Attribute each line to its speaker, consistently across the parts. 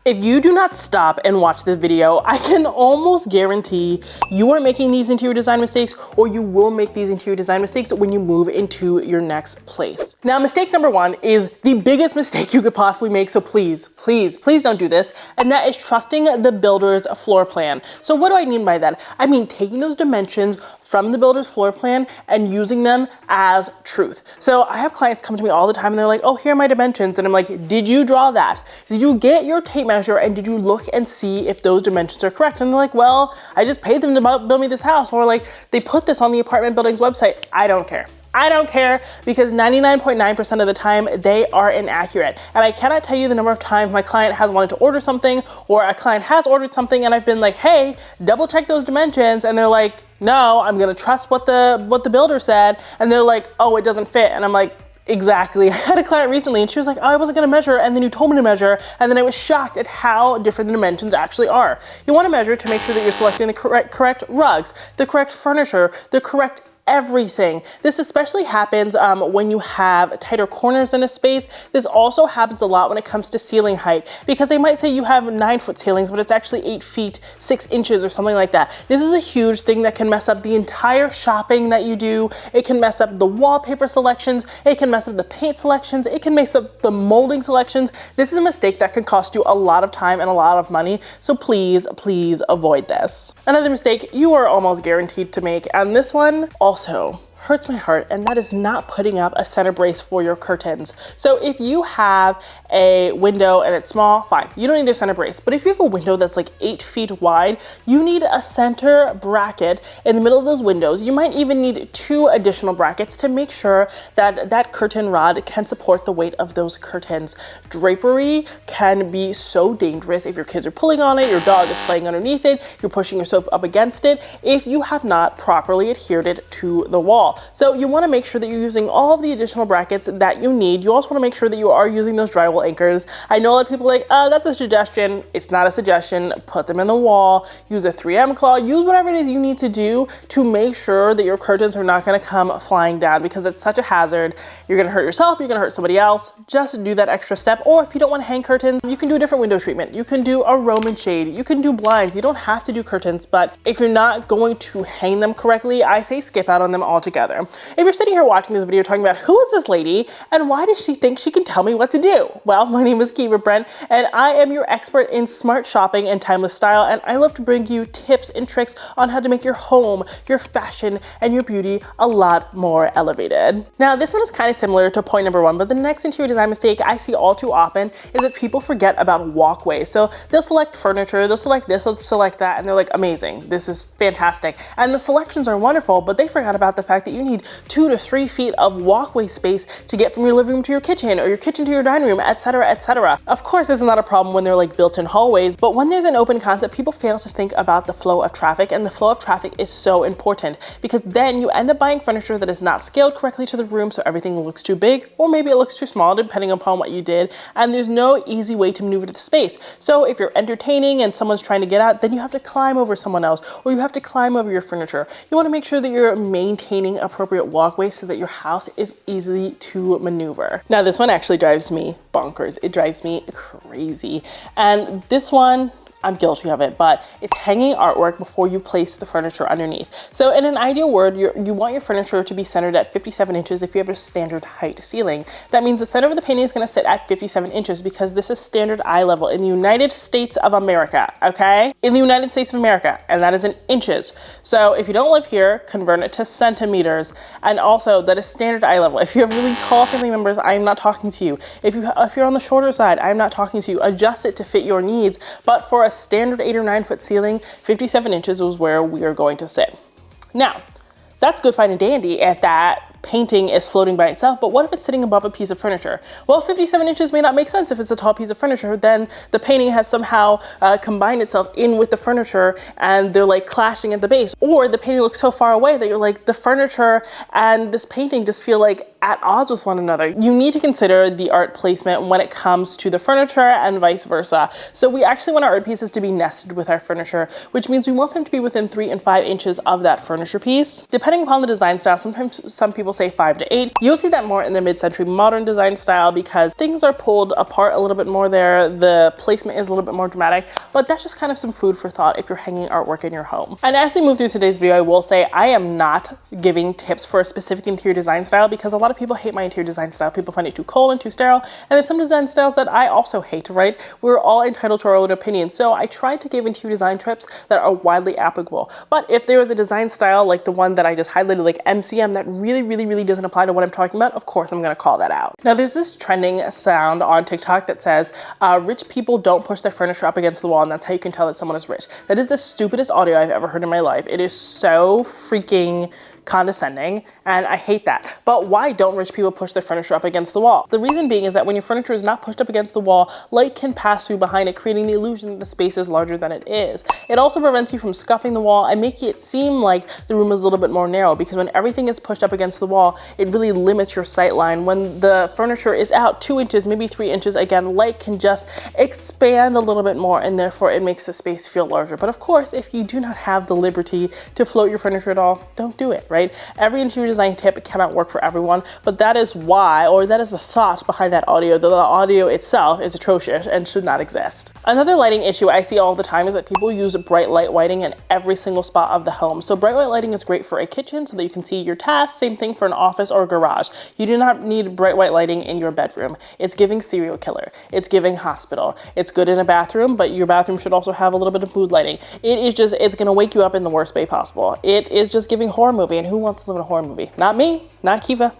Speaker 1: If you do not stop and watch this video, I can almost guarantee you are making these interior design mistakes, or you will make these interior design mistakes when you move into your next place. Now, mistake number one is the biggest mistake you could possibly make, so please, please, please don't do this, and that is trusting the builder's floor plan. So what do I mean by that? I mean taking those dimensions from the builder's floor plan and using them as truth. So I have clients come to me all the time and they're like, oh, here are my dimensions. And I'm like, did you draw that? Did you get your tape measure and did you look and see if those dimensions are correct? And they're like, well, I just paid them to build me this house. Or like, they put this on the apartment building's website. I don't care. I don't care, because 99.9% of the time they are inaccurate. And I cannot tell you the number of times my client has wanted to order something, or a client has ordered something and I've been like, hey, double check those dimensions. And they're like, no, I'm gonna trust what the builder said. And they're like, oh, it doesn't fit. And I'm like, exactly. I had a client recently and she was like, oh, I wasn't gonna measure, and then you told me to measure, and then I was shocked at how different the dimensions actually are. You wanna measure to make sure that you're selecting the correct rugs, the correct furniture, the correct everything. This especially happens when you have tighter corners in a space. This also happens a lot when it comes to ceiling height, because they might say you have 9-foot ceilings, but it's actually 8 feet 6 inches or something like that. This is a huge thing that can mess up the entire shopping that you do. It can mess up the wallpaper selections. It can mess up the paint selections. It can mess up the molding selections. This is a mistake that can cost you a lot of time and a lot of money. So please, please avoid this. Another mistake you are almost guaranteed to make, and this one also hurts my heart, and that is not putting up a center brace for your curtains. So if you have a window and it's small, fine, you don't need a center brace. But if you have a window that's like 8 feet wide, you need a center bracket in the middle of those windows. You might even need 2 additional brackets to make sure that that curtain rod can support the weight of those curtains. Drapery can be so dangerous if your kids are pulling on it, your dog is playing underneath it, you're pushing yourself up against it, if you have not properly adhered it to the wall. So you want to make sure that you're using all of the additional brackets that you need. You also want to make sure that you are using those drywall anchors. I know a lot of people are like, oh, that's a suggestion. It's not a suggestion. Put them in the wall, use a 3M claw, use whatever it is you need to do to make sure that your curtains are not going to come flying down, because it's such a hazard. You're going to hurt yourself, you're going to hurt somebody else. Just do that extra step. Or if you don't want to hang curtains, you can do a different window treatment. You can do a Roman shade. You can do blinds. You don't have to do curtains, but if you're not going to hang them correctly, I say skip out on them altogether. If you're sitting here watching this video talking about who is this lady and why does she think she can tell me what to do? Well, my name is Kiva Brent and I am your expert in smart shopping and timeless style, and I love to bring you tips and tricks on how to make your home, your fashion, and your beauty a lot more elevated. Now, this one is kind of similar to point number one, but the next interior design mistake I see all too often is that people forget about walkways. So they'll select furniture, they'll select this, they'll select that, and they're like, amazing, this is fantastic. And the selections are wonderful, but they forgot about the fact that you need 2 to 3 feet of walkway space to get from your living room to your kitchen, or your kitchen to your dining room, etc., etc. Of course, this is not a problem when they're like built-in hallways, but when there's an open concept, people fail to think about the flow of traffic, and the flow of traffic is so important, because then you end up buying furniture that is not scaled correctly to the room, so everything looks too big, or maybe it looks too small, depending upon what you did, and there's no easy way to maneuver the space. So if you're entertaining and someone's trying to get out, then you have to climb over someone else, or you have to climb over your furniture. You want to make sure that you're maintaining appropriate walkways so that your house is easy to maneuver. Now, this one actually drives me bonkers. It drives me crazy. And this one, I'm guilty of it, but it's hanging artwork before you place the furniture underneath. So in an ideal world, you want your furniture to be centered at 57 inches if you have a standard height ceiling. That means the center of the painting is going to sit at 57 inches because this is standard eye level in the United States of America, okay? In the United States of America, and that is in inches. So if you don't live here, convert it to centimeters. And also, that is standard eye level. If you have really tall family members, I am not talking to you. If you're on the shorter side, I am not talking to you. Adjust it to fit your needs. But for a standard 8 or 9 foot ceiling, 57 inches is where we are going to sit. Now, that's good, fine, and dandy if that painting is floating by itself, but what if it's sitting above a piece of furniture? Well, 57 inches may not make sense if it's a tall piece of furniture. Then the painting has somehow combined itself in with the furniture and they're like clashing at the base. Or the painting looks so far away that you're like, the furniture and this painting just feel like at odds with one another. You need to consider the art placement when it comes to the furniture and vice versa. So we actually want our art pieces to be nested with our furniture, which means we want them to be within 3 and 5 inches of that furniture piece. Depending upon the design style, sometimes some people people say 5 to 8. You'll see that more in the mid-century modern design style because things are pulled apart a little bit more there. The placement is a little bit more dramatic, but that's just kind of some food for thought if you're hanging artwork in your home. And as we move through today's video, I will say I am not giving tips for a specific interior design style because a lot of people hate my interior design style. People find it too cold and too sterile. And there's some design styles that I also hate, right? We're all entitled to our own opinions. So I tried to give interior design tips that are widely applicable. But if there was a design style like the one that I just highlighted, like MCM, that really doesn't apply to what I'm talking about, of course I'm gonna call that out. Now there's this trending sound on TikTok that says, rich people don't push their furniture up against the wall, and that's how you can tell that someone is rich. That is the stupidest audio I've ever heard in my life. It is so freaking condescending, and I hate that. But why don't rich people push their furniture up against the wall? The reason being is that when your furniture is not pushed up against the wall, light can pass through behind it, creating the illusion that the space is larger than it is. It also prevents you from scuffing the wall and making it seem like the room is a little bit more narrow, because when everything is pushed up against the wall, it really limits your sight line. When the furniture is out 2 inches, maybe 3 inches, again, light can just expand a little bit more, and therefore it makes the space feel larger. But of course, if you do not have the liberty to float your furniture at all, don't do it, right? Every interior design tip cannot work for everyone, but that is why, or that is the thought behind that audio. The audio itself is atrocious and should not exist. Another lighting issue I see all the time is that people use bright light lighting in every single spot of the home. So bright white lighting is great for a kitchen so that you can see your tasks. Same thing for an office or a garage. You do not need bright white lighting in your bedroom. It's giving serial killer. It's giving hospital. It's good in a bathroom, but your bathroom should also have a little bit of mood lighting. It's gonna wake you up in the worst way possible. It is just giving horror movie, and who wants to live in a horror movie? Not me, not Kiva.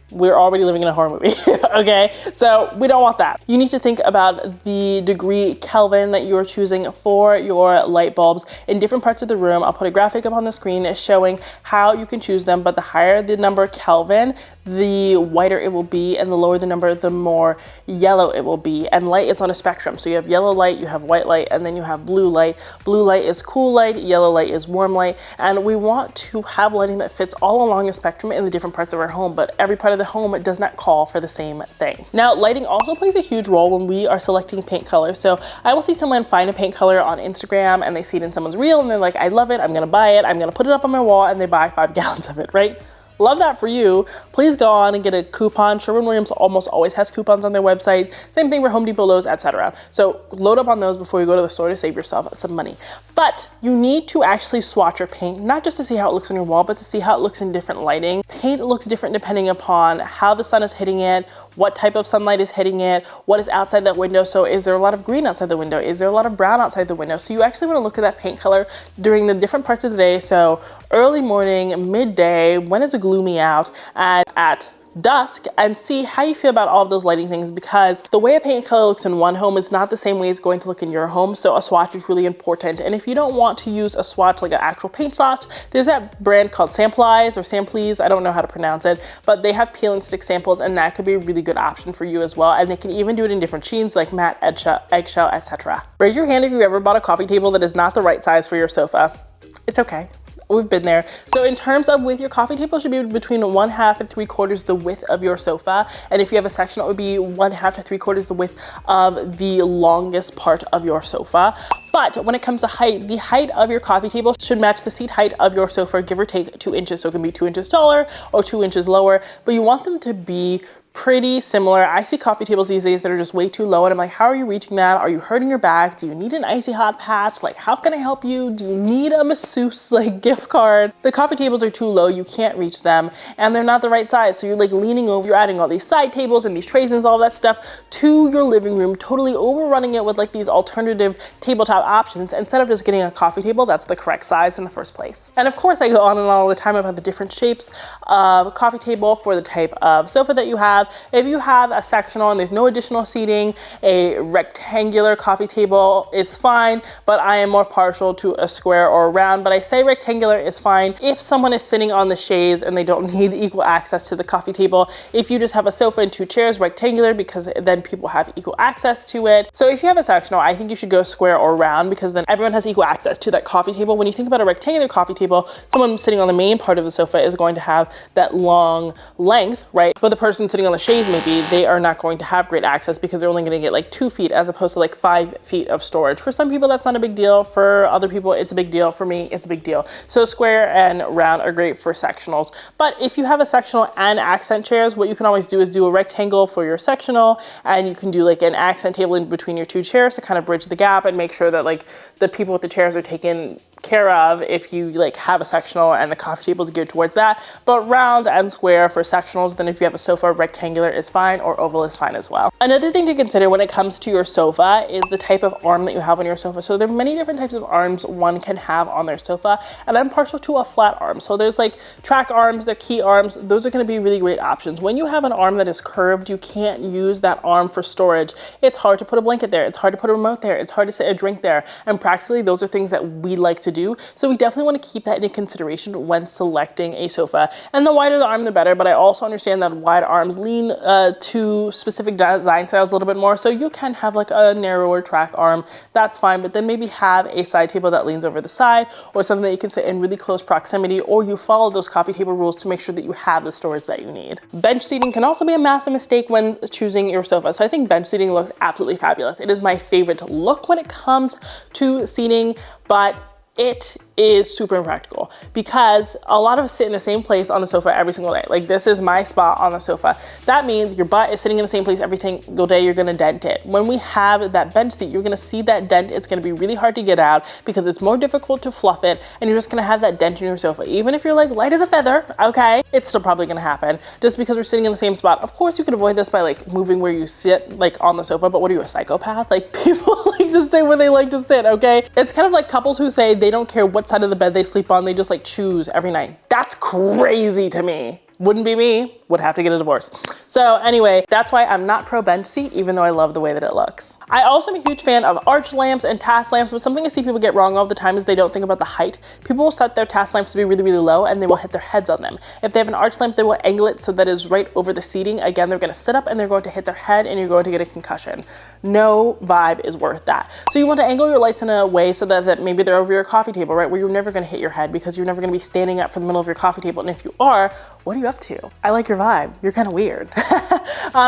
Speaker 1: We're already living in a horror movie, okay? So we don't want that. You need to think about the degree Kelvin that you're choosing for your light bulbs in different parts of the room. I'll put a graphic up on the screen showing how you can choose them, but the higher the number Kelvin, the whiter it will be, and the lower the number, the more yellow it will be. And light is on a spectrum. So you have yellow light, you have white light, and then you have blue light. Blue light is cool light, yellow light is warm light. And we want to have lighting that fits all along the spectrum in the different parts of our home, but every part of the home does not call for the same thing. Now, lighting also plays a huge role when we are selecting paint colors. So I will see someone find a paint color on Instagram and they see it in someone's reel and they're like, I love it, I'm gonna buy it, I'm gonna put it up on my wall, and they buy 5 gallons of it, right? Love that for you. Please go on and get a coupon. Sherwin-Williams almost always has coupons on their website. Same thing for Home Depot, Lowe's, etc. So load up on those before you go to the store to save yourself some money. But you need to actually swatch your paint, not just to see how it looks on your wall, but to see how it looks in different lighting. Paint looks different depending upon how the sun is hitting it, what type of sunlight is hitting it, what is outside that window. So is there a lot of green outside the window? Is there a lot of brown outside the window? So you actually want to look at that paint color during the different parts of the day. So early morning, midday, when it's gloomy out, and at dusk, and see how you feel about all of those lighting things, because the way a paint color looks in one home is not the same way it's going to look in your home. So a swatch is really important. And if you don't want to use a swatch like an actual paint swatch, there's that brand called Samplies or Samplees, I don't know how to pronounce it, but they have peel and stick samples, and that could be a really good option for you as well. And they can even do it in different sheens like matte, eggshell, etc. Raise your hand if you've ever bought a coffee table that is not the right size for your sofa. It's okay. We've been there. So in terms of width, your coffee table should be between 1/2 and 3/4 the width of your sofa. And if you have a section, it would be 1/2 to 3/4 the width of the longest part of your sofa. But when it comes to height, the height of your coffee table should match the seat height of your sofa, give or take 2 inches. So it can be 2 inches taller or 2 inches lower, but you want them to be pretty similar. I see coffee tables these days that are just way too low, and I'm like, how are you reaching that? Are you hurting your back? Do you need an icy hot patch? Like, how can I help you? Do you need a masseuse like gift card? The coffee tables are too low, you can't reach them, and they're not the right size. So you're like leaning over, you're adding all these side tables and these trays and all that stuff to your living room, totally overrunning it with like these alternative tabletop options instead of just getting a coffee table that's the correct size in the first place. And of course, I go on and on all the time about the different shapes of a coffee table for the type of sofa that you have. If you have a sectional and there's no additional seating, a rectangular coffee table is fine, but I am more partial to a square or a round. But I say rectangular is fine if someone is sitting on the chaise and they don't need equal access to the coffee table. If you just have a sofa and 2 chairs, rectangular, because then people have equal access to it. So if you have a sectional, I think you should go square or round, because then everyone has equal access to that coffee table. When you think about a rectangular coffee table, someone sitting on the main part of the sofa is going to have that long length, right? But the person sitting on on the chaise maybe, they are not going to have great access because they're only going to get like 2 feet as opposed to like 5 feet of storage. For some people, that's not a big deal. For other people, it's a big deal. For me, it's a big deal. So square and round are great for sectionals. But if you have a sectional and accent chairs, what you can always do is do a rectangle for your sectional, and you can do like an accent table in between your 2 chairs to kind of bridge the gap and make sure that like the people with the chairs are taken care of if you like have a sectional and the coffee table is geared towards that. But round and square for sectionals. Then if you have a sofa, rectangular is fine, or oval is fine as well. Another thing to consider when it comes to your sofa is the type of arm that you have on your sofa. So there are many different types of arms one can have on their sofa, and I'm partial to a flat arm. So there's like track arms, the key arms. Those are going to be really great options. When you have an arm that is curved, you can't use that arm for storage. It's hard to put a blanket there. It's hard to put a remote there. It's hard to sit a drink there. And practically those are things that we like to do. So we definitely want to keep that into consideration when selecting a sofa. And the wider the arm, the better. But I also understand that wide arms lean to specific design styles a little bit more. So you can have like a narrower track arm. That's fine. But then maybe have a side table that leans over the side, or something that you can sit in really close proximity, or you follow those coffee table rules to make sure that you have the storage that you need. Bench seating can also be a massive mistake when choosing your sofa. So I think bench seating looks absolutely fabulous. It is my favorite look when it comes to seating, but it is super impractical because a lot of us sit in the same place on the sofa every single day. Like, this is my spot on the sofa. That means your butt is sitting in the same place every single day. You're gonna dent it. When we have that bench seat, you're gonna see that dent. It's gonna be really hard to get out because it's more difficult to fluff it, and you're just gonna have that dent in your sofa. Even if you're like light as a feather, okay, it's still probably gonna happen just because we're sitting in the same spot. Of course, you could avoid this by like moving where you sit like on the sofa, but what are you, a psychopath? Like, people like to sit where they like to sit, okay? It's kind of like couples who say they don't care what side of the bed they sleep on, they just like choose every night. That's crazy to me. Wouldn't be me, would have to get a divorce. So anyway, that's why I'm not pro bench seat, even though I love the way that it looks. I also am a huge fan of arch lamps and task lamps, but something I see people get wrong all the time is they don't think about the height. People will set their task lamps to be really, really low, and they will hit their heads on them. If they have an arch lamp, they will angle it so that it's right over the seating. Again, they're gonna sit up and they're going to hit their head, and you're going to get a concussion. No vibe is worth that. So you want to angle your lights in a way so that maybe they're over your coffee table, right? Where you're never gonna hit your head because you're never gonna be standing up from the middle of your coffee table. And if you are, what are you up to? I like your vibe. You're kind of weird.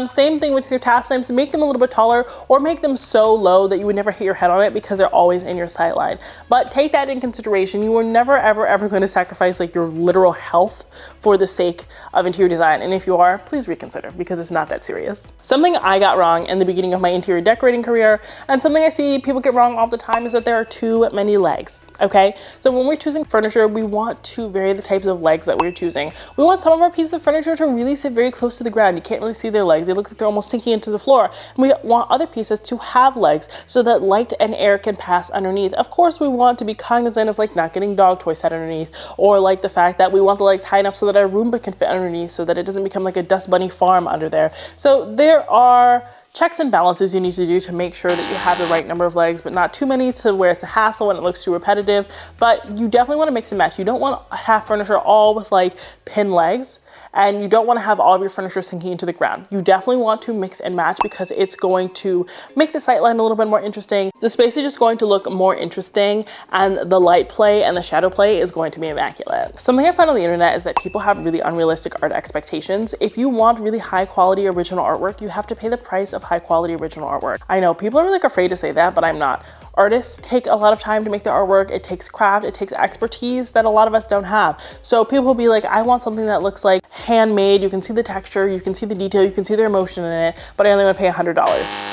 Speaker 1: Same thing with your task lamps. Make them a little bit taller, or make them so low that you would never hit your head on it because they're always in your sight line. But take that in consideration. You are never, ever, ever going to sacrifice like your literal health for the sake of interior design. And if you are, please reconsider because it's not that serious. Something I got wrong in the beginning of my interior decorating career, and something I see people get wrong all the time, is that there are too many legs, okay? So when we're choosing furniture, we want to vary the types of legs that we're choosing. We want some of our pieces of furniture to really sit very close to the ground. You can't really see their legs. They look like they're almost sinking into the floor. And we want other pieces to have legs so that light and air can pass underneath. Of course, we want to be cognizant of like not getting dog toys set underneath, or like the fact that we want the legs high enough so that our Roomba can fit underneath so that it doesn't become like a dust bunny farm under there. So there are checks and balances you need to do to make sure that you have the right number of legs, but not too many to where it's a hassle and it looks too repetitive. But you definitely want to mix and match. You don't want to have furniture all with like pin legs, and you don't want to have all of your furniture sinking into the ground. You definitely want to mix and match because it's going to make the sightline a little bit more interesting. The space is just going to look more interesting, and the light play and the shadow play is going to be immaculate. Something I found on the internet is that people have really unrealistic art expectations. If you want really high quality original artwork, you have to pay the price of high quality original artwork. I know people are like afraid to say that, but I'm not. Artists take a lot of time to make their artwork. It takes craft, it takes expertise that a lot of us don't have. So people will be like, I want something that looks like handmade. You can see the texture, you can see the detail, you can see their emotion in it, but I only want to pay $100.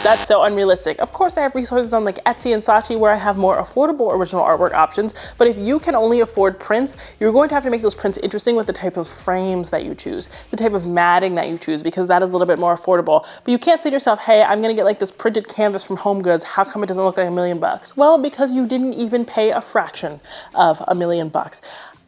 Speaker 1: That's so unrealistic. Of course, I have resources on like Etsy and Saatchi where I have more affordable original artwork options, but if you can only afford prints, you're going to have to make those prints interesting with the type of frames that you choose, the type of matting that you choose, because that is a little bit more affordable. But you can't say to yourself, hey, I'm gonna get like this printed canvas from Home Goods. How come it doesn't look like $1 million? Well, because you didn't even pay a fraction of $1 million.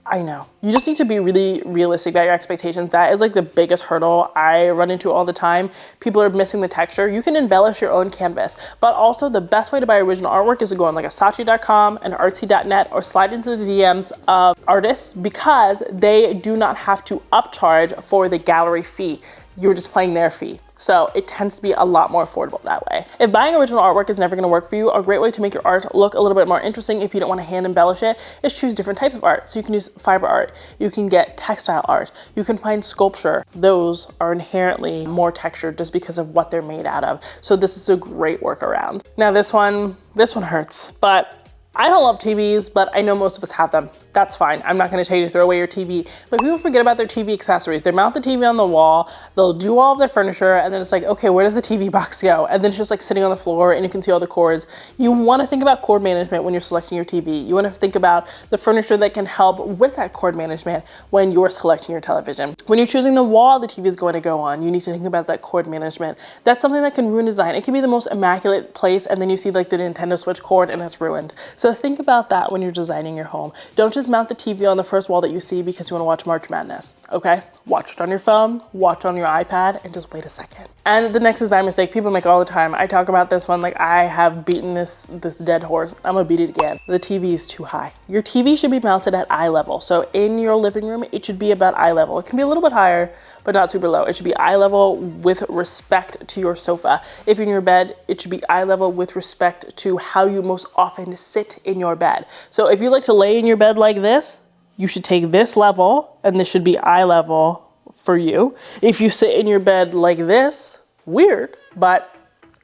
Speaker 1: I know. You just need to be really realistic about your expectations. That is like the biggest hurdle I run into all the time. People are missing the texture. You can embellish your own canvas, but also the best way to buy original artwork is to go on like a Saatchi.com and artsy.net, or slide into the DMs of artists, because they do not have to upcharge for the gallery fee. You're just paying their fee. So it tends to be a lot more affordable that way. If buying original artwork is never gonna work for you, a great way to make your art look a little bit more interesting if you don't wanna hand embellish it is choose different types of art. So you can use fiber art, you can get textile art, you can find sculpture. Those are inherently more textured just because of what they're made out of. So this is a great workaround. Now this one hurts, but I don't love TVs, but I know most of us have them. That's fine. I'm not gonna tell you to throw away your TV, but people forget about their TV accessories. They mount the TV on the wall, they'll do all of their furniture, and then it's like, okay, where does the TV box go? And then it's just like sitting on the floor and you can see all the cords. You wanna think about cord management when you're selecting your TV. You wanna think about the furniture that can help with that cord management when you're selecting your television. When you're choosing the wall the TV is going to go on, you need to think about that cord management. That's something that can ruin design. It can be the most immaculate place and then you see like the Nintendo Switch cord and it's ruined. So think about that when you're designing your home. Don't just mount the TV on the first wall that you see because you want to watch March Madness, okay? Watch it on your phone, watch it on your iPad, and just wait a second. And the next design mistake people make all the time, I talk about this one like I have beaten this dead horse. I'm gonna beat it again. The TV is too high. Your TV should be mounted at eye level. So in your living room, it should be about eye level. It can be a little bit higher, but not super low. It should be eye level with respect to your sofa. If you're in your bed, it should be eye level with respect to how you most often sit in your bed. So if you like to lay in your bed like this, you should take this level and this should be eye level for you. If you sit in your bed like this, weird, but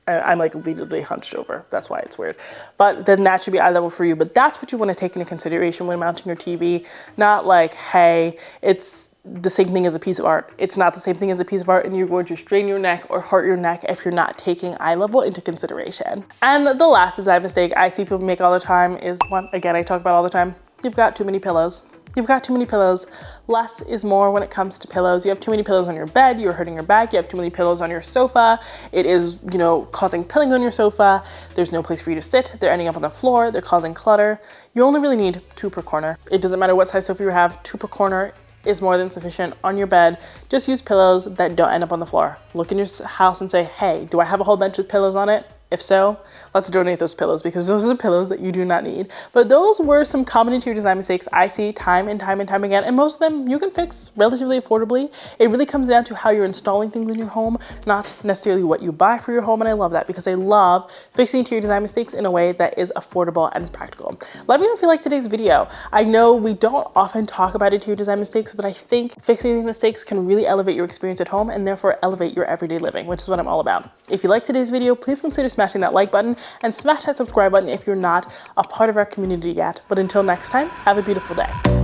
Speaker 1: I'm like literally hunched over. That's why it's weird. But then that should be eye level for you. But that's what you want to take into consideration when mounting your TV. Not like, hey, it's the same thing as a piece of art. It's not the same thing as a piece of art and you're going to strain your neck or hurt your neck if you're not taking eye level into consideration. And the last design mistake I see people make all the time is one, again, I talk about all the time, you've got too many pillows. You've got too many pillows. Less is more when it comes to pillows. You have too many pillows on your bed, you're hurting your back. You have too many pillows on your sofa. It is, causing pilling on your sofa. There's no place for you to sit. They're ending up on the floor. They're causing clutter. You only really need 2 per corner. It doesn't matter what size sofa you have, 2 per corner is more than sufficient on your bed. Just use pillows that don't end up on the floor. Look in your house and say, hey, do I have a whole bunch of pillows on it? If so, let's donate those pillows because those are the pillows that you do not need. But those were some common interior design mistakes I see time and time again, and most of them you can fix relatively affordably. It really comes down to how you're installing things in your home, not necessarily what you buy for your home, and I love that because I love fixing interior design mistakes in a way that is affordable and practical. Let me know if you like today's video. I know we don't often talk about interior design mistakes, but I think fixing these mistakes can really elevate your experience at home and therefore elevate your everyday living, which is what I'm all about. If you like today's video, please consider smashing that like button and smash that subscribe button if you're not a part of our community yet. But until next time, have a beautiful day.